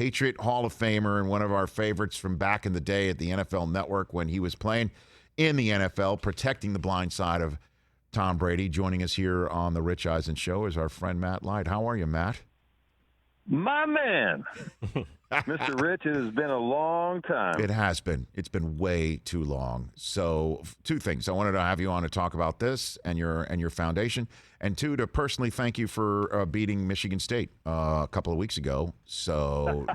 Patriot Hall of Famer and one of our favorites from back in the day at the NFL Network when he was playing in the NFL, protecting the blind side of Tom Brady. Joining us here on the Rich Eisen Show is our friend Matt Light. How are you, Matt? My man, Mr. Rich, it has been a long time. It has been. It's been way too long. So, two things. I wanted to have you on to talk about this and your foundation, and two, to personally thank you for beating Michigan State a couple of weeks ago. So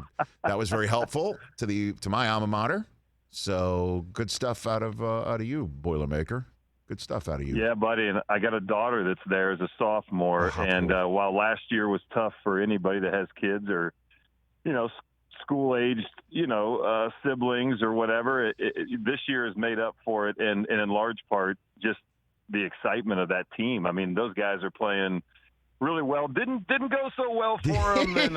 that was very helpful to my alma mater. So good stuff out of you, Boilermaker. Good stuff out of you. Yeah, buddy, and I got a daughter that's there as a sophomore, and while last year was tough for anybody that has kids or, school-aged, siblings or whatever, this year has made up for it, and in large part just the excitement of that team. I mean, those guys are playing really well. Didn't go so well for them in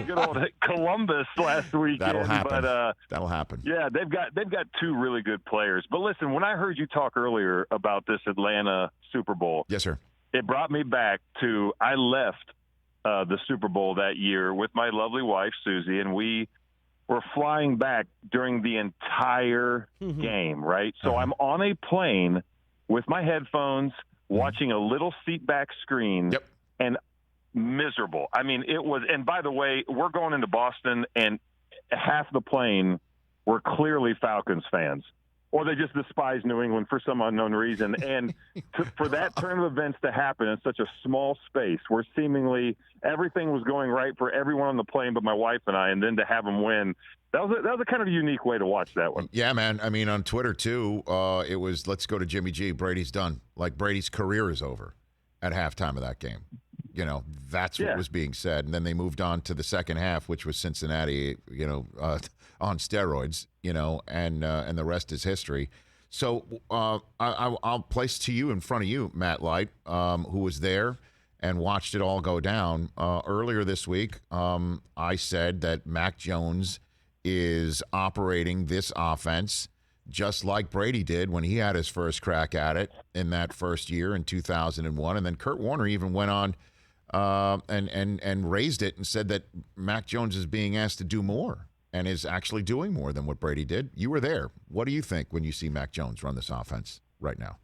good old Columbus last weekend. That'll happen. But, that'll happen. Yeah, they've got two really good players. But listen, when I heard you talk earlier about this Atlanta Super Bowl, yes, sir, it brought me back to I left the Super Bowl that year with my lovely wife Susie, and we were flying back during the entire game. Right, so I'm on a plane with my headphones, watching a little seat back screen. Yep. And miserable. I mean, it was, and by the way, we're going into Boston, and half the plane were clearly Falcons fans, or they just despise New England for some unknown reason. And for that turn of events to happen in such a small space where seemingly everything was going right for everyone on the plane but my wife and I, and then to have them win, that was a kind of a unique way to watch that one. Yeah, man. I mean, on Twitter, too, it was, let's go to Jimmy G. Brady's done. Like, Brady's career is over at halftime of that game. That's what was being said. And then they moved on to the second half, which was Cincinnati, on steroids, and the rest is history. So I'll place to you in front of you, Matt Light, who was there and watched it all go down. Earlier this week, I said that Mac Jones is operating this offense just like Brady did when he had his first crack at it in that first year in 2001. And then Kurt Warner even went on and raised it and said that Mac Jones is being asked to do more and is actually doing more than what Brady did. You were there. What do you think when you see Mac Jones run this offense right now?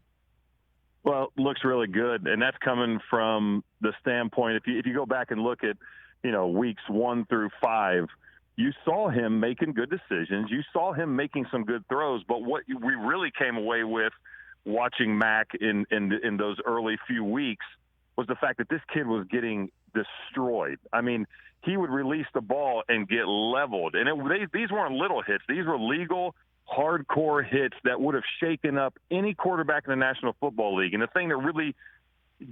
Well, it looks really good, and that's coming from the standpoint, if you go back and look at, weeks 1 through 5, you saw him making good decisions. You saw him making some good throws. But what we really came away with watching Mac in those early few weeks was the fact that this kid was getting destroyed. I mean, he would release the ball and get leveled. And these weren't little hits. These were legal, hardcore hits that would have shaken up any quarterback in the National Football League. And the thing that really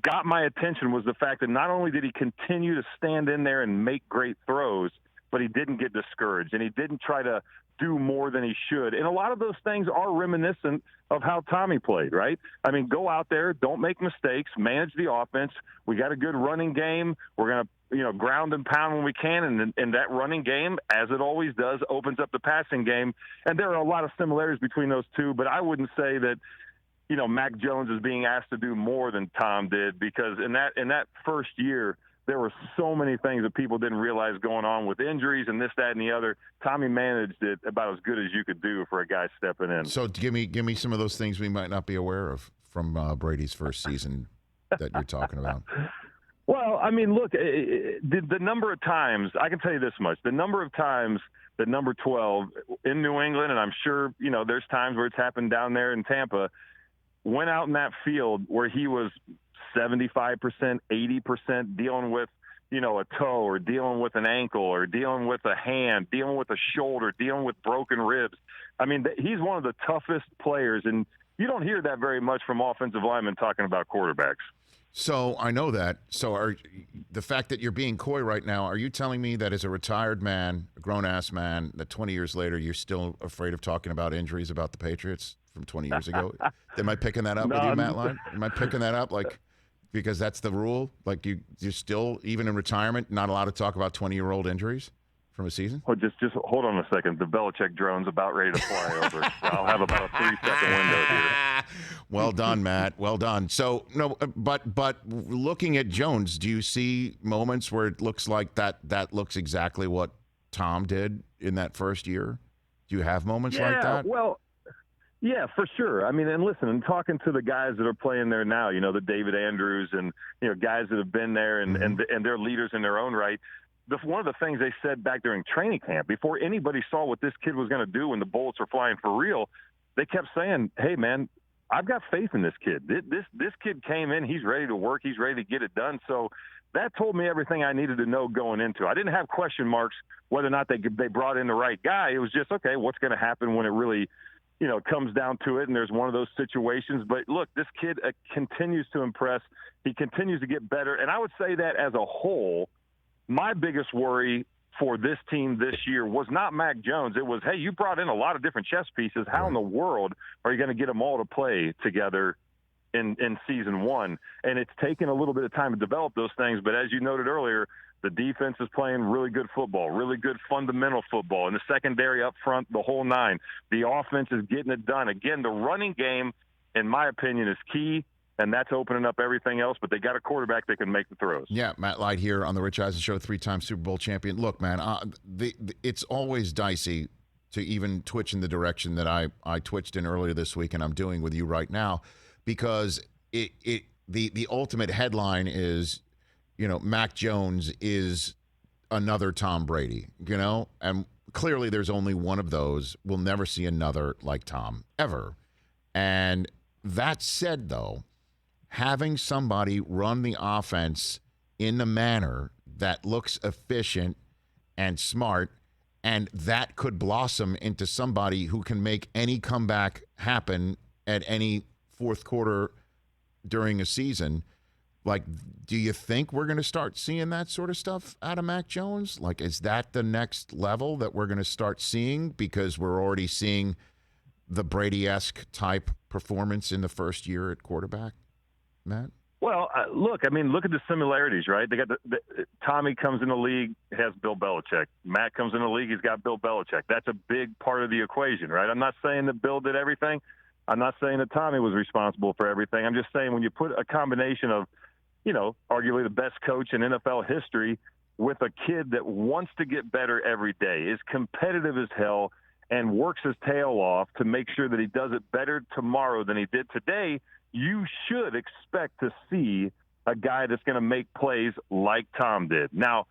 got my attention was the fact that not only did he continue to stand in there and make great throws, but he didn't get discouraged, and he didn't try to do more than he should. And a lot of those things are reminiscent of how Tommy played, right? I mean, go out there, don't make mistakes, manage the offense. We got a good running game. We're going to, ground and pound when we can, and that running game, as it always does, opens up the passing game. And there are a lot of similarities between those two, but I wouldn't say that, Mac Jones is being asked to do more than Tom did, because in that first year, there were so many things that people didn't realize going on with injuries and this, that, and the other. Tommy managed it about as good as you could do for a guy stepping in. So give me some of those things we might not be aware of from Brady's first season that you're talking about. Well, I mean, look, the number of times, I can tell you this much, the number of times that number 12 in New England, and I'm sure, there's times where it's happened down there in Tampa, went out in that field where he was 75%, 80% dealing with, a toe or dealing with an ankle or dealing with a hand, dealing with a shoulder, dealing with broken ribs. I mean, he's one of the toughest players, and you don't hear that very much from offensive linemen talking about quarterbacks. So I know that. So the fact that you're being coy right now, are you telling me that as a retired man, a grown-ass man, that 20 years later you're still afraid of talking about injuries about the Patriots from 20 years ago? Am I picking that up with you, Matt Line? Am I picking that up? Because that's the rule? Like you're still, even in retirement, not allowed to talk about 20-year-old injuries from a season? Oh, just hold on a second. The Belichick drone's about ready to fly over. I'll have about a 3-second window here. Well done, Matt. Well done. So, no, but looking at Jones, do you see moments where it looks like that looks exactly what Tom did in that first year? Do you have moments like that? Well, yeah, for sure. I mean, and listen, and talking to the guys that are playing there now, the David Andrews and, guys that have been there and they're leaders in their own right. One of the things they said back during training camp, before anybody saw what this kid was going to do when the bullets were flying for real, they kept saying, hey, man, I've got faith in this kid. This kid came in. He's ready to work. He's ready to get it done. So that told me everything I needed to know going into it. I didn't have question marks whether or not they brought in the right guy. It was just, okay, what's going to happen when it really, comes down to it and there's one of those situations. But, look, this kid continues to impress. He continues to get better. And I would say that as a whole, my biggest worry for this team this year was not Mac Jones. It was, hey, you brought in a lot of different chess pieces. How in the world are you going to get them all to play together in season one? And it's taken a little bit of time to develop those things. But as you noted earlier, the defense is playing really good football, really good fundamental football. In the secondary up front, the whole nine. The offense is getting it done. Again, the running game, in my opinion, is key. And that's opening up everything else, but they got a quarterback that can make the throws. Yeah, Matt Light here on the Rich Eisen Show, 3-time Super Bowl champion. Look, man, it's always dicey to even twitch in the direction that I twitched in earlier this week and I'm doing with you right now, because the ultimate headline is, Mac Jones is another Tom Brady, and clearly there's only one of those. We'll never see another like Tom, ever. And that said, though, having somebody run the offense in a manner that looks efficient and smart, and that could blossom into somebody who can make any comeback happen at any fourth quarter during a season. Like, do you think we're going to start seeing that sort of stuff out of Mac Jones? Like, is that the next level that we're going to start seeing? Because we're already seeing the Brady-esque type performance in the first year at quarterback, Matt? Well, look at the similarities, right? They got Tommy comes in the league, has Bill Belichick. Matt comes in the league, he's got Bill Belichick. That's a big part of the equation, right? I'm not saying that Bill did everything. I'm not saying that Tommy was responsible for everything. I'm just saying when you put a combination of, arguably the best coach in NFL history with a kid that wants to get better every day, is competitive as hell, and works his tail off to make sure that he does it better tomorrow than he did today, you should expect to see a guy that's going to make plays like Tom did. Now,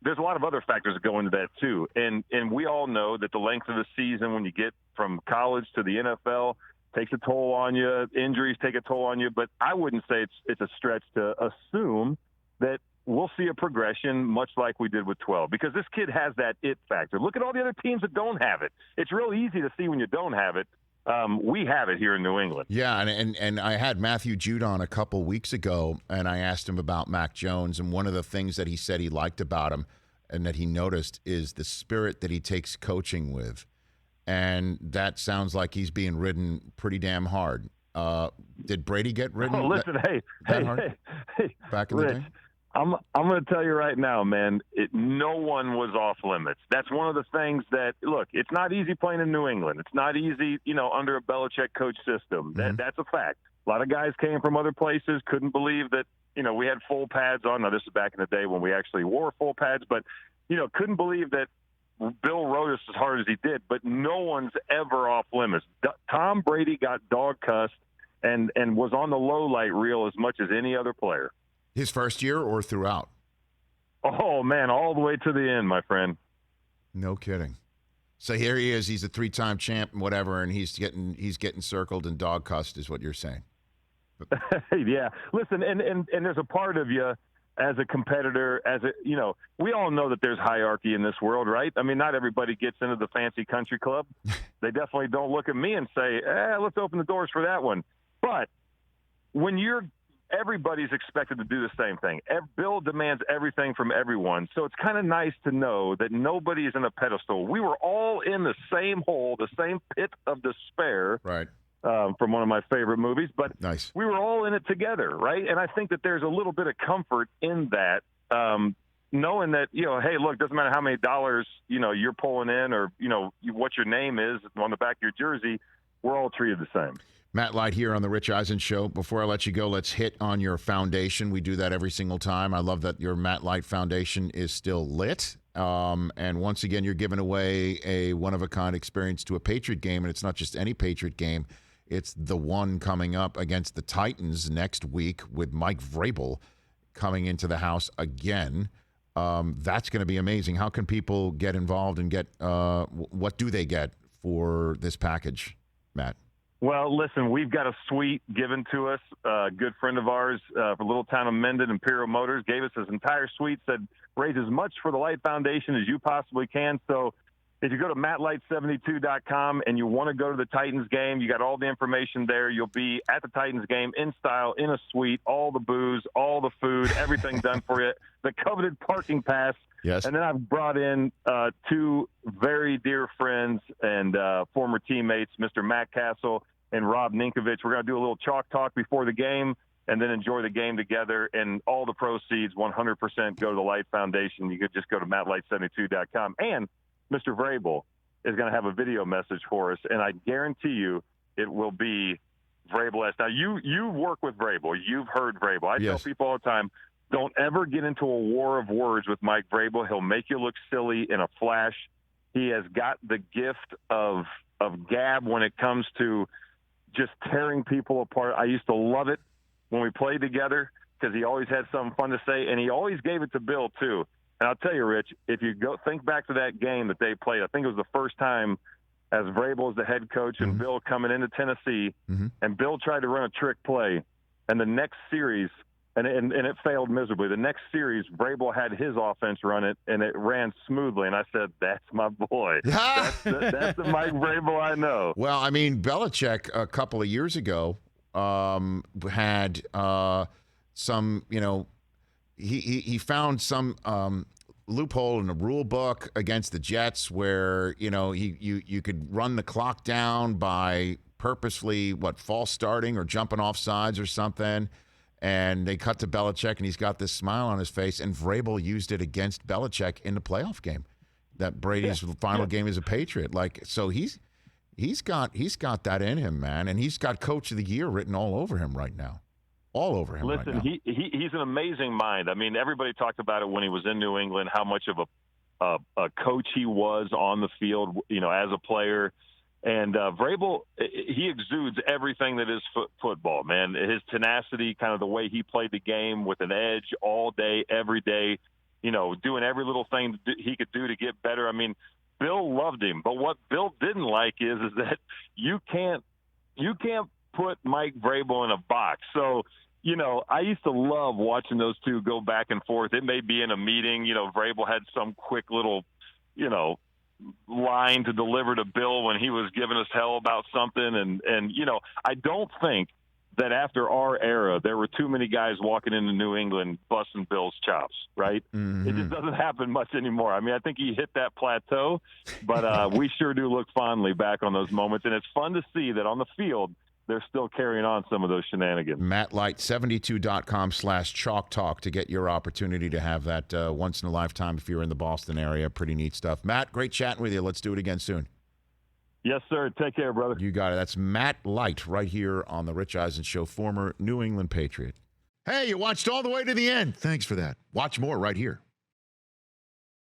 there's a lot of other factors that go into that too. And we all know that the length of the season when you get from college to the NFL takes a toll on you. Injuries take a toll on you. But I wouldn't say it's a stretch to assume that we'll see a progression much like we did with 12, because this kid has that it factor. Look at all the other teams that don't have it. It's real easy to see when you don't have it. We have it here in New England. Yeah, and I had Matthew Jude on a couple weeks ago, and I asked him about Mac Jones, and one of the things that he said he liked about him and that he noticed is the spirit that he takes coaching with. And that sounds like he's being ridden pretty damn hard. Did Brady get ridden? Oh, listen, hey, back in the day? I'm going to tell you right now, man, no one was off limits. That's one of the things that, look, it's not easy playing in New England. It's not easy, under a Belichick coach system. That's a fact. A lot of guys came from other places, couldn't believe that, we had full pads on. Now, this is back in the day when we actually wore full pads, but, couldn't believe that Bill rode us as hard as he did, but no one's ever off limits. Tom Brady got dog cussed and was on the low light reel as much as any other player. His first year or throughout? Oh, man, all the way to the end, my friend. No kidding. So here he is. He's a 3-time champ and whatever, and he's getting circled and dog cussed is what you're saying. Yeah. Listen, and there's a part of you as a competitor, we all know that there's hierarchy in this world, right? I mean, not everybody gets into the fancy country club. They definitely don't look at me and say, let's open the doors for that one. But when everybody's expected to do the same thing. Bill demands everything from everyone. So it's kind of nice to know that nobody is in a pedestal. We were all in the same hole, the same pit of despair. Right. From one of my favorite movies, but nice. We were all in it together, right? And I think that there's a little bit of comfort in that, knowing that, hey, look, doesn't matter how many dollars, you're pulling in or, what your name is on the back of your jersey, we're all treated the same. Matt Light here on the Rich Eisen Show. Before I let you go, let's hit on your foundation. We do that every single time. I love that your Matt Light Foundation is still lit. And once again, you're giving away a one-of-a-kind experience to a Patriot game, and it's not just any Patriot game. It's the one coming up against the Titans next week with Mike Vrabel coming into the house again. That's going to be amazing. How can people get involved and get what do they get for this package, Matt? Well, listen, we've got a suite given to us. A good friend of ours from the little town of Mendon, Imperial Motors, gave us his entire suite, said raise as much for the Light Foundation as you possibly can. So if you go to mattlight72.com and you want to go to the Titans game, you got all the information there. You'll be at the Titans game in style, in a suite, all the booze, all the food, everything done for you. The coveted parking pass. Yes. And then I've brought in two very dear friends and former teammates, Mr. Matt Castle and Rob Ninkovich. We're going to do a little chalk talk before the game and then enjoy the game together. And all the proceeds, 100%, go to the Light Foundation. You could just go to mattlight72.com. And Mr. Vrabel is going to have a video message for us, and I guarantee you it will be Vrabel-esque. Now, you work with Vrabel. You've heard Vrabel. I tell people all the time, don't ever get into a war of words with Mike Vrabel. He'll make you look silly in a flash. He has got the gift of gab when it comes to just tearing people apart. I used to love it when we played together because he always had something fun to say, and he always gave it to Bill, too. And I'll tell you, Rich, if you go think back to that game that they played, I think it was the first time as Vrabel as the head coach and Bill coming into Tennessee, and Bill tried to run a trick play. And the next series, and it failed miserably. The next series, Vrabel had his offense run it, and it ran smoothly. And I said, that's my boy. That's the Mike Vrabel I know. Well, I mean, Belichick a couple of years ago had some, he found some loophole in the rule book against the Jets where, you could run the clock down by purposely, false starting or jumping off sides or something. And they cut to Belichick, and he's got this smile on his face. And Vrabel used it against Belichick in the playoff game, that Brady's final game as a Patriot. So he's got that in him, man. And he's got Coach of the Year written all over him right now. All over him. Listen, right now. He's an amazing mind. I mean, everybody talked about it when he was in New England, how much of a coach he was on the field, as a player. And Vrabel, he exudes everything that is football, man. His tenacity, kind of the way he played the game with an edge all day, every day, doing every little thing he could do to get better. I mean, Bill loved him. But what Bill didn't like is that you can't put Mike Vrabel in a box. So, I used to love watching those two go back and forth. It may be in a meeting, Vrabel had some quick little, line to deliver to Bill when he was giving us hell about something. And I don't think that after our era, there were too many guys walking into New England busting Bill's chops, right? Mm-hmm. It just doesn't happen much anymore. I mean, I think he hit that plateau, but we sure do look fondly back on those moments. And it's fun to see that on the field, they're still carrying on some of those shenanigans. MattLight72.com/chalk talk to get your opportunity to have that once in a lifetime if you're in the Boston area. Pretty neat stuff. Matt, great chatting with you. Let's do it again soon. Yes, sir. Take care, brother. You got it. That's Matt Light right here on the Rich Eisen Show, former New England Patriot. Hey, you watched all the way to the end. Thanks for that. Watch more right here.